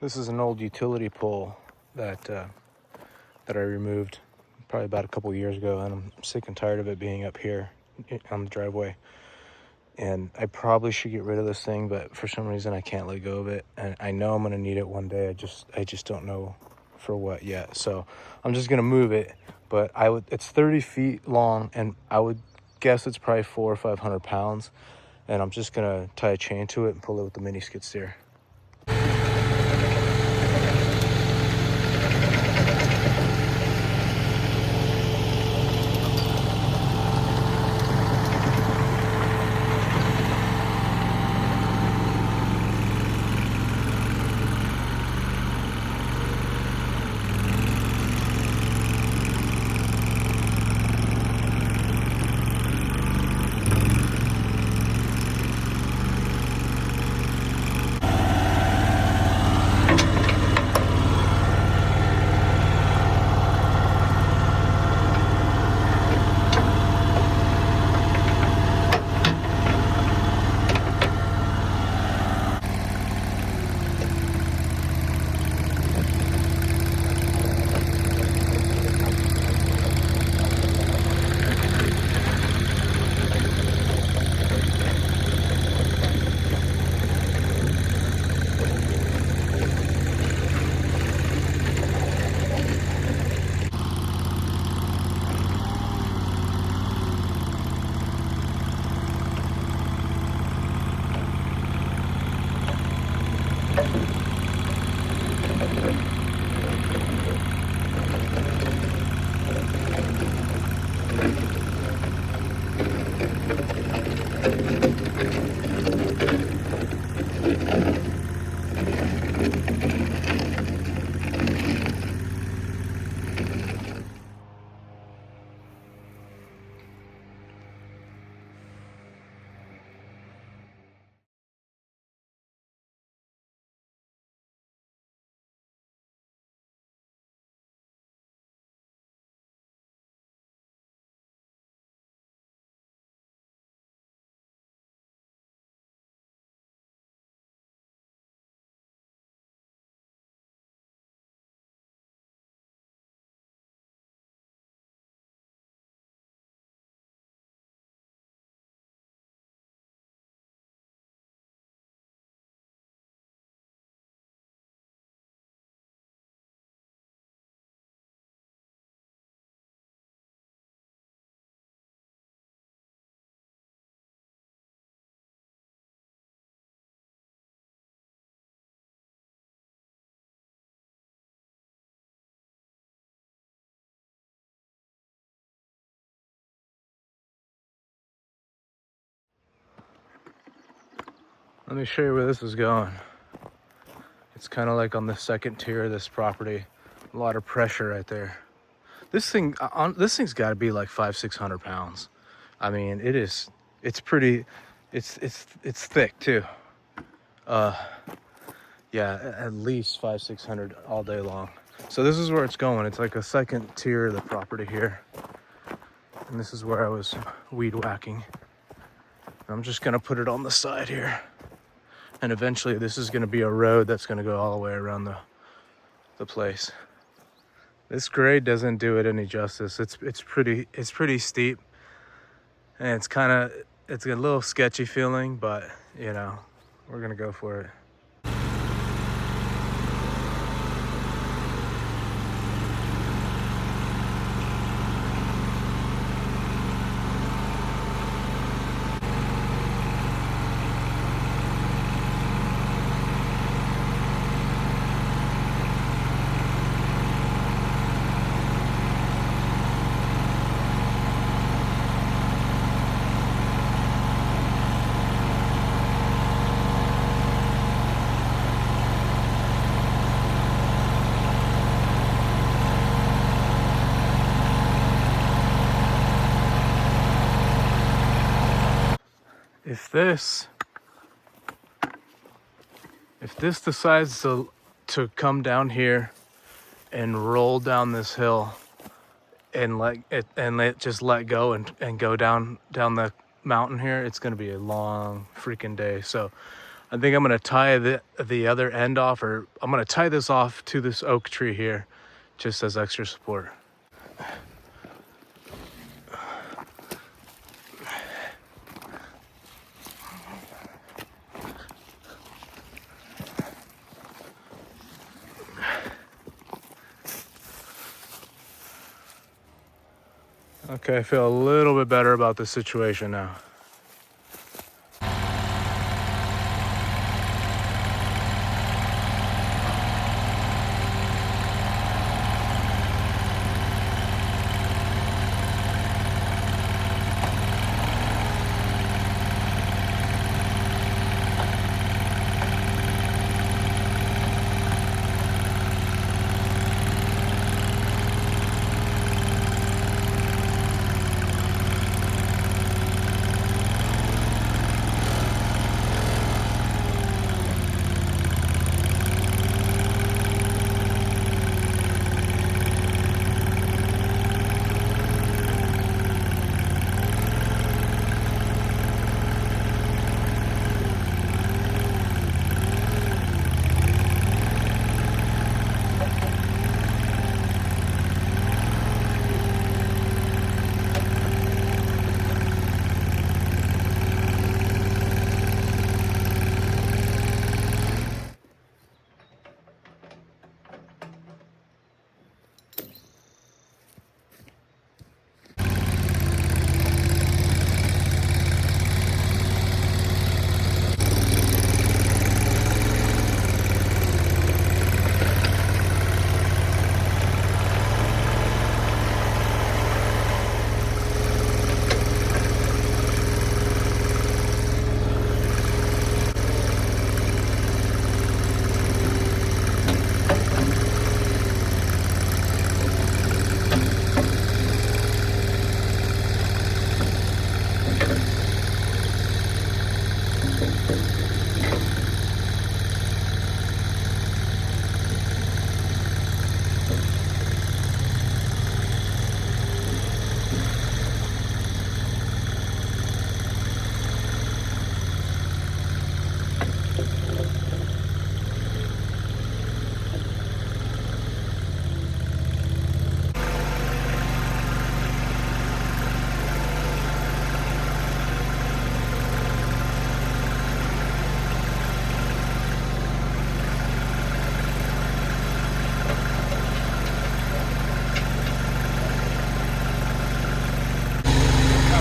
This is an old utility pole that I removed probably about a couple years ago, and I'm sick and tired of it being up here on the driveway. And I probably should get rid of this thing, but for some reason I can't let go of it. And I know I'm gonna need it one day. I just don't know for what yet. So I'm just gonna move it. But it's 30 feet long, and I would guess it's probably 400 or 500 pounds. And I'm just gonna tie a chain to it and pull it with the mini skid steer. Let me show you where this is going. It's kind of like on the second tier of this property. A lot of pressure right there. This thing's got to be like 500-600 pounds. I mean, it is. It's pretty. It's thick too. Yeah, at least 500-600 all day long. So this is where it's going. It's like a second tier of the property here, and this is where I was weed whacking. I'm just gonna put it on the side here, and eventually this is gonna be a road that's gonna go all the way around the place. This grade doesn't do it any justice. It's pretty steep, and it's a little sketchy feeling, but you know, we're gonna go for it. If this decides to come down here and roll down this hill and just let go and go down the mountain here, it's gonna be a long freaking day. So I think I'm gonna tie the other end off, or I'm gonna tie this off to this oak tree here, just as extra support. Okay, I feel a little bit better about this situation now.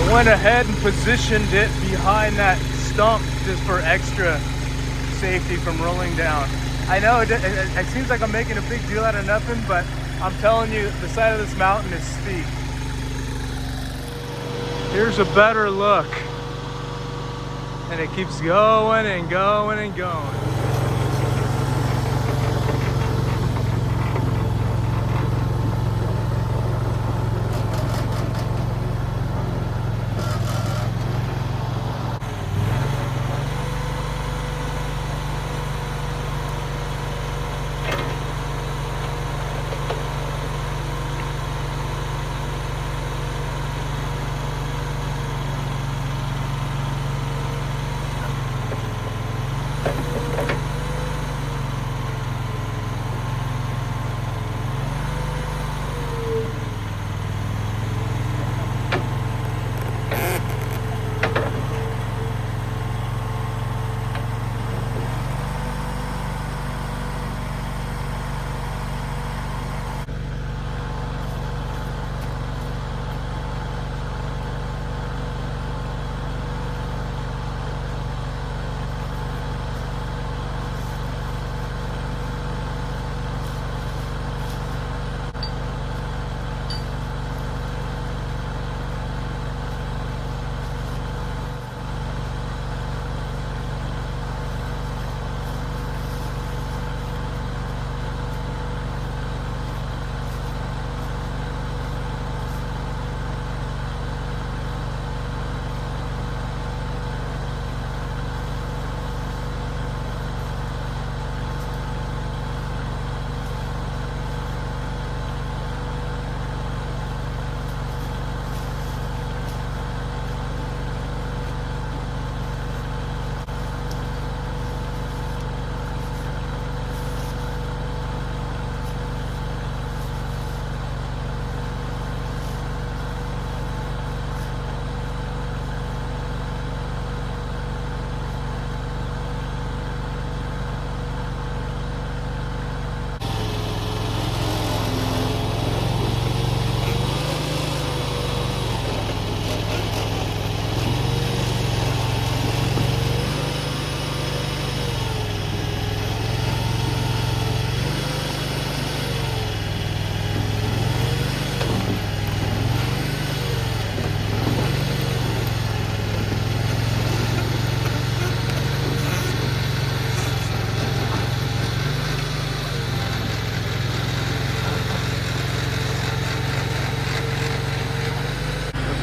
Went ahead and positioned it behind that stump just for extra safety from rolling down. I know it seems like I'm making a big deal out of nothing, but I'm telling you, the side of this mountain is steep. Here's a better look. And it keeps going and going and going.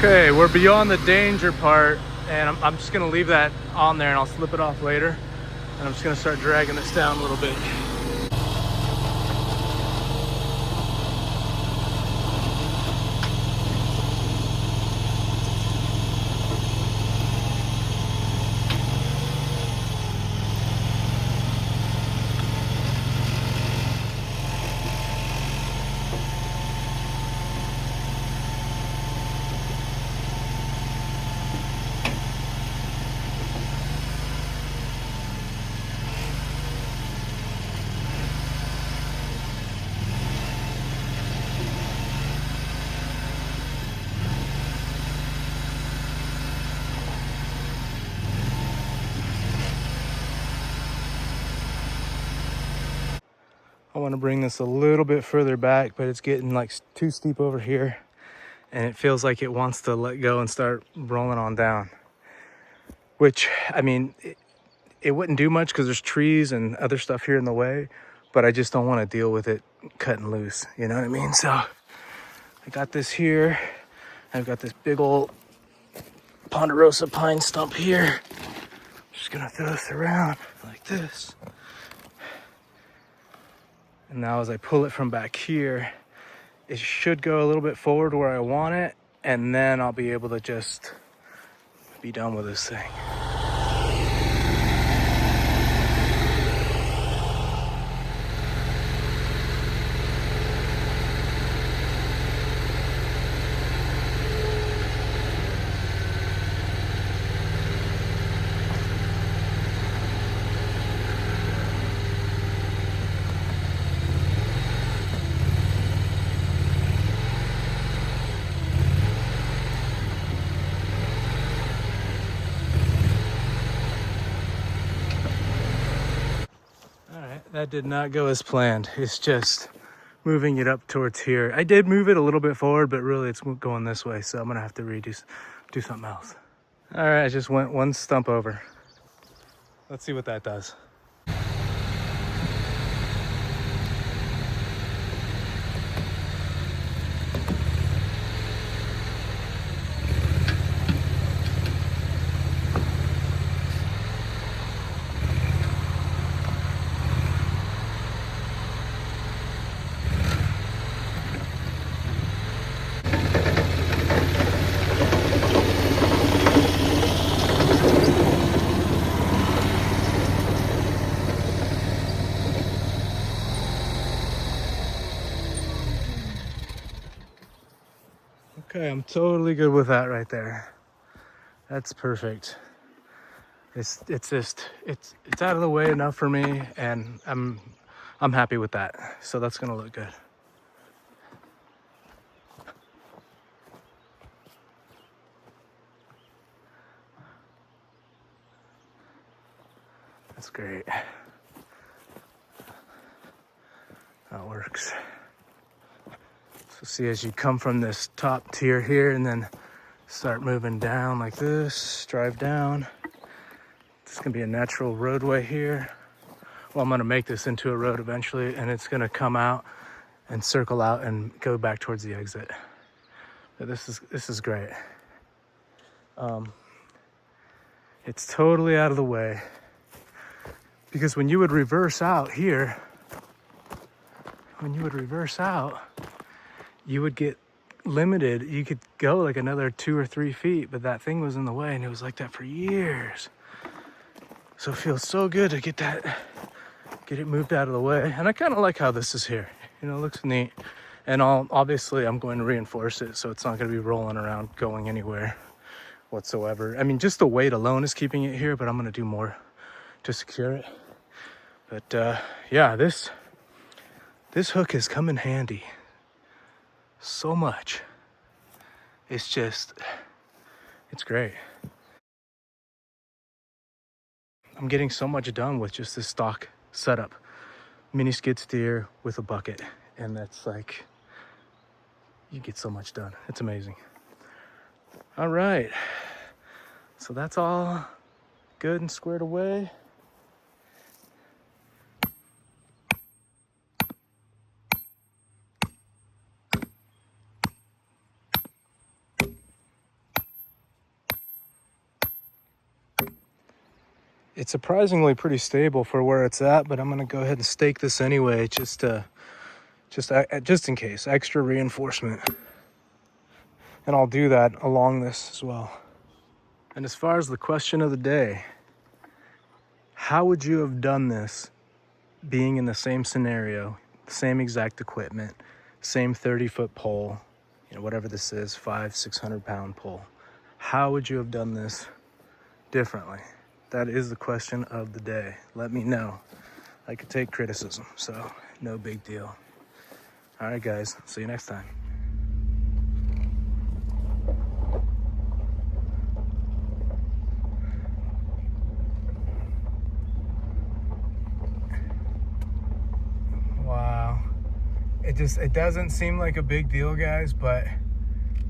Okay, we're beyond the danger part, and I'm just gonna leave that on there and I'll slip it off later. And I'm just gonna start dragging this down a little bit. I want to bring this a little bit further back, but it's getting like too steep over here, and it feels like it wants to let go and start rolling on down. Which, I mean, it wouldn't do much because there's trees and other stuff here in the way, but I just don't want to deal with it cutting loose, you know what I mean? So I got this here. I've got this big old ponderosa pine stump here. Just gonna throw this around like this. And now as I pull it from back here, it should go a little bit forward where I want it, and then I'll be able to just be done with this thing. That did not go as planned. It's just moving it up towards here. I did move it a little bit forward, but really it's going this way, so I'm gonna have to do something else. All right, I just went one stump over. Let's see what that does. Okay, I'm totally good with that right there. That's perfect. It's out of the way enough for me, and I'm happy with that. So that's gonna look good. That's great. That works. So see, as you come from this top tier here and then start moving down like this, drive down. It's gonna be a natural roadway here. Well, I'm gonna make this into a road eventually, and it's gonna come out and circle out and go back towards the exit. But this is great. It's totally out of the way, because when you would reverse out here, you would get limited. You could go like another 2 or 3 feet, but that thing was in the way, and it was like that for years. So it feels so good to get it moved out of the way. And I kind of like how this is here. You know, it looks neat. And obviously I'm going to reinforce it so it's not going to be rolling around going anywhere whatsoever. I mean, just the weight alone is keeping it here, but I'm going to do more to secure it. But yeah, this hook has come in handy so much. It's great. I'm getting so much done with just this stock setup. Mini skid steer with a bucket. And that's like, you get so much done. It's amazing. All right. So that's all good and squared away. it's surprisingly pretty stable for where it's at, but I'm gonna go ahead and stake this anyway, just in case, extra reinforcement. And I'll do that along this as well. And as far as the question of the day, how would you have done this being in the same scenario, same exact equipment, same 30-foot pole, you know, whatever this is, 500-600 pound pole? How would you have done this differently? That is the question of the day. Let me know. I could take criticism, so no big deal. All right, guys, see you next time. Wow. It doesn't seem like a big deal, guys, but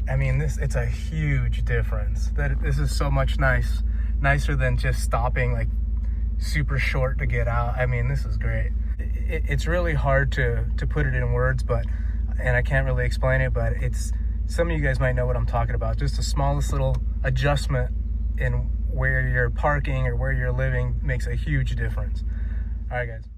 I mean, it's a huge difference. This is so much nicer than just stopping like super short to get out. I mean, this is great. It's really hard to put it in words, and I can't really explain it, but some of you guys might know what I'm talking about. Just the smallest little adjustment in where you're parking or where you're living makes a huge difference. All right, guys.